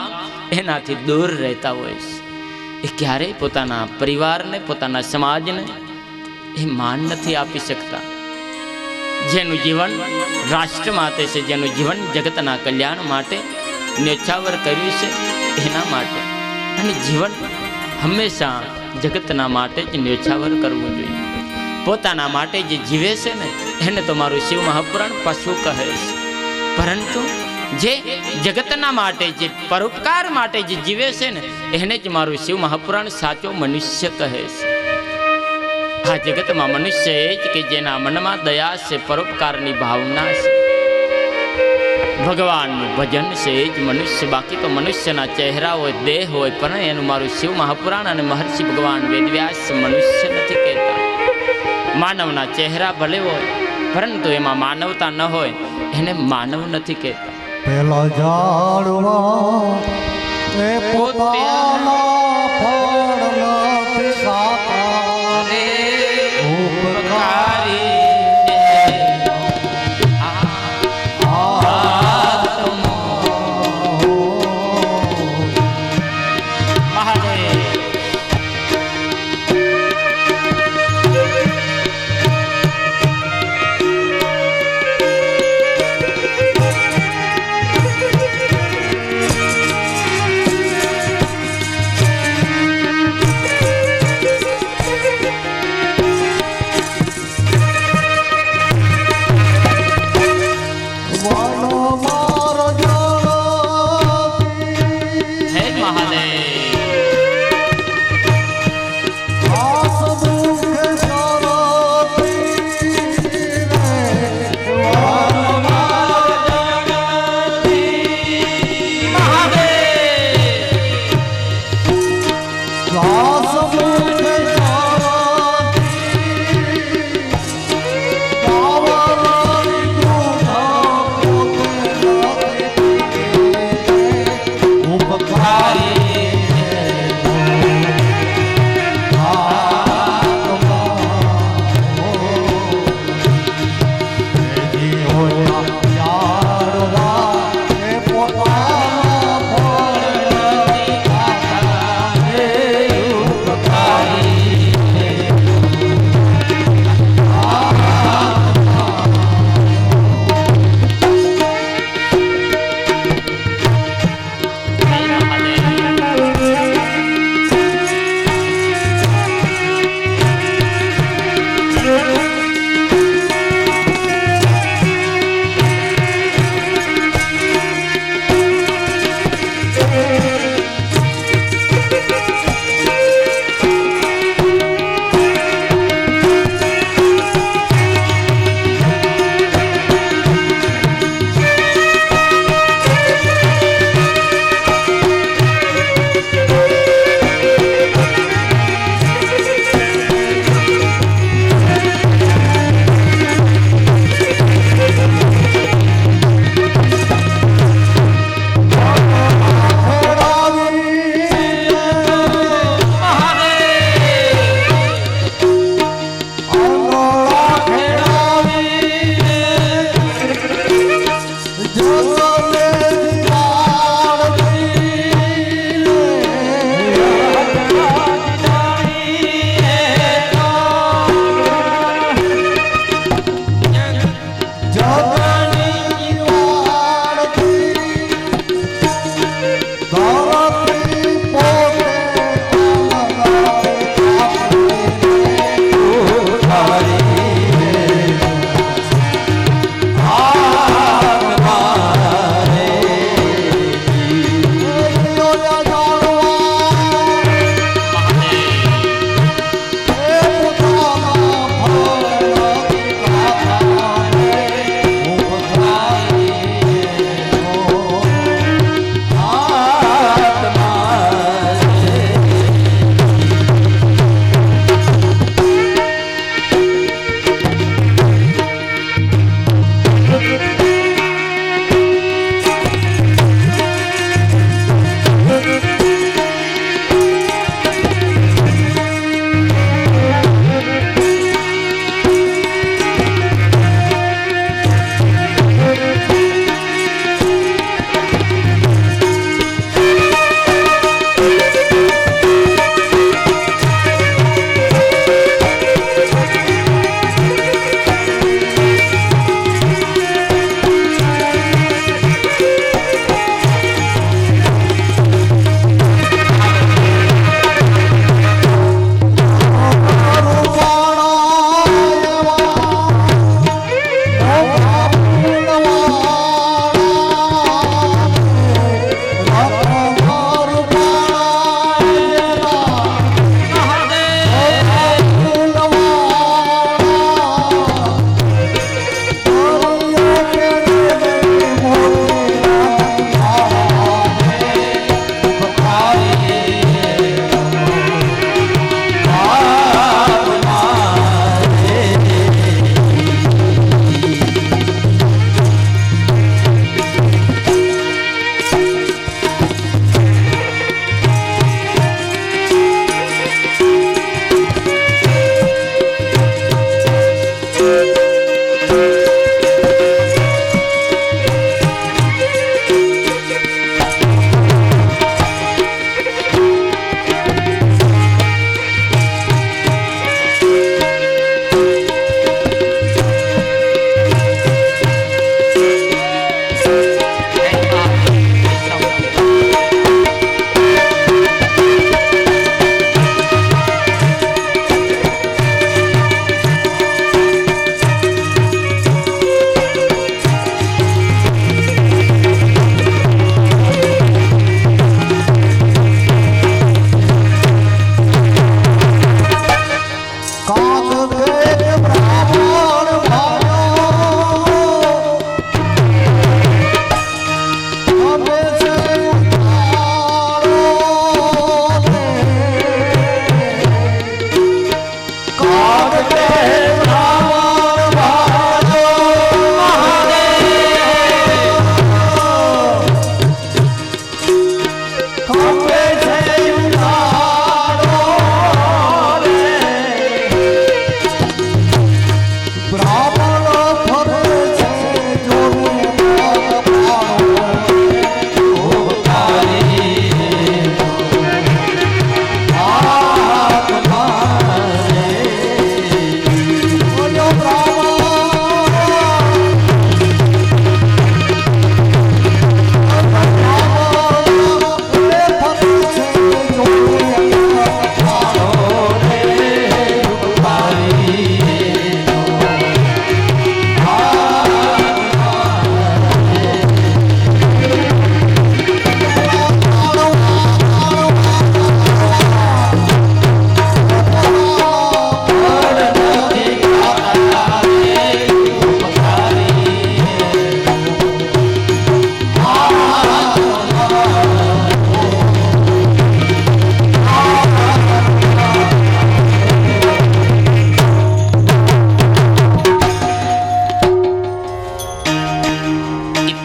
એનાથી દૂર રહેતા હોય છે. એ ક્યારેય પોતાના પરિવારને, પોતાના સમાજને એ માન નથી આપી શકતા. જેનું જીવન રાષ્ટ્ર માટે છે, જેનું જીવન જગતના કલ્યાણ માટે ન્યોછાવર કર્યું છે, એના માટે. અને જીવન હંમેશા જગતના માટે જ ન્યોછાવર કરવું જોઈએ. પોતાના માટે જે જીવે છે ને, એને તો મારું શિવ મહાપુરાણ પશુ કહે છે. પરંતુ જે જગતના માટે, જે પરોપકાર માટે જે જીવે છે ને, એને જ મારું શિવ મહાપુરાણ સાચો મનુષ્ય કહે છે. આ જગતમાં મનુષ્ય એ જ કે જેના મનમાં દયા છે, પરોપકારની ભાવના છે, ભગવાનનું ભજન છે, એ જ મનુષ્ય. બાકી તો મનુષ્યના ચહેરા હોય, દેહ હોય, પણ એનું મારું શિવ મહાપુરાણ અને મહર્ષિ ભગવાન વેદવ્યાસ મનુષ્ય નથી કહેતા. માનવના ચહેરા ભલે હોય, પરંતુ એમાં માનવતા ન હોય, એને માનવ નથી કહેતા. પેલા જાણવા એ પોતાના ફળ સાતા રે ઉપકારી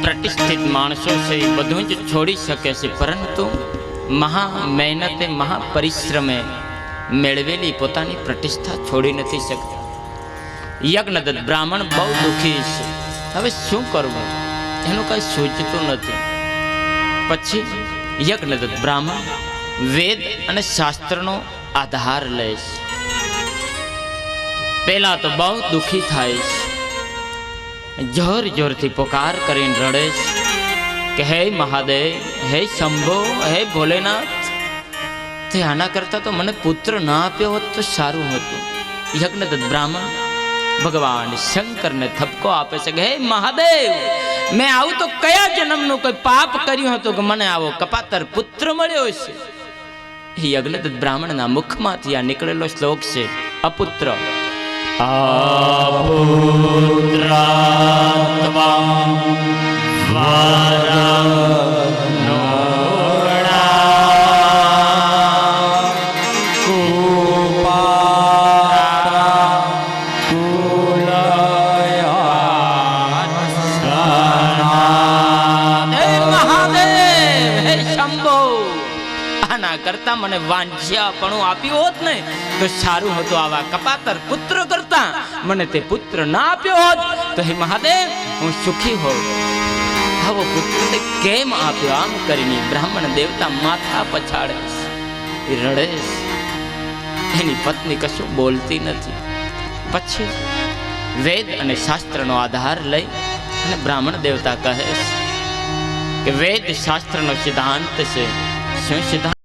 પ્રતિષ્ઠિત માણસો છે એ બધું જ છોડી શકે છે, પરંતુ મહા મહેનતે મહા પરિશ્રમે મેળવેલી પોતાની પ્રતિષ્ઠા છોડી નથી શકતા. યજ્ઞદત્ત બ્રાહ્મણ બહુ દુઃખી છે. હવે શું કરવું એનું કઈ સૂચતું નથી. પછી યજ્ઞદત્ત બ્રાહ્મણ વેદ અને શાસ્ત્રનો આધાર લે છે. પહેલા તો બહુ દુઃખી થાય છે. જોર જોરથી પોકાર કરીને રડે છે કે હે મહાદેવ, હે શંભો, હે ભોલેનાથ, તે આના કરતા તો મને પુત્ર ના આપ્યો હોત તો સારું હતું. યજ્ઞદત્ત બ્રાહ્મણ ભગવાન શંકરને થપકો આપે છે કે હે મહાદેવ, મેં આવું તો કયા જન્મનું કોઈ પાપ કર્યું હતું કે મને આવો કપાતર પુત્ર મળ્યો છે. યજ્ઞદત્ત બ્રાહ્મણના મુખમાંથી આ નીકળેલો શ્લોક છે અપુત્ર. કરતા મને વાંઝ્યાપણું આપ્યું હોત ને તો સારું હતું. આવા કપાતર પુત્ર કરતા મને તે પુત્ર ના આપ્યો હોત તો હે મહાદેવ હું સુખી હોત. આવો પુત્ર કેમ આપ્યો? આમ કરીને બ્રાહ્મણ દેવતા માથા પછાડે, રડે. એની પત્ની કશું બોલતી નથી. પછી વેદ અને શાસ્ત્રનો આધાર લઈ અને બ્રાહ્મણ દેવતા કહે કે વેદ શાસ્ત્રનો સિદ્ધાંત છે. શું સિદ્ધાંત?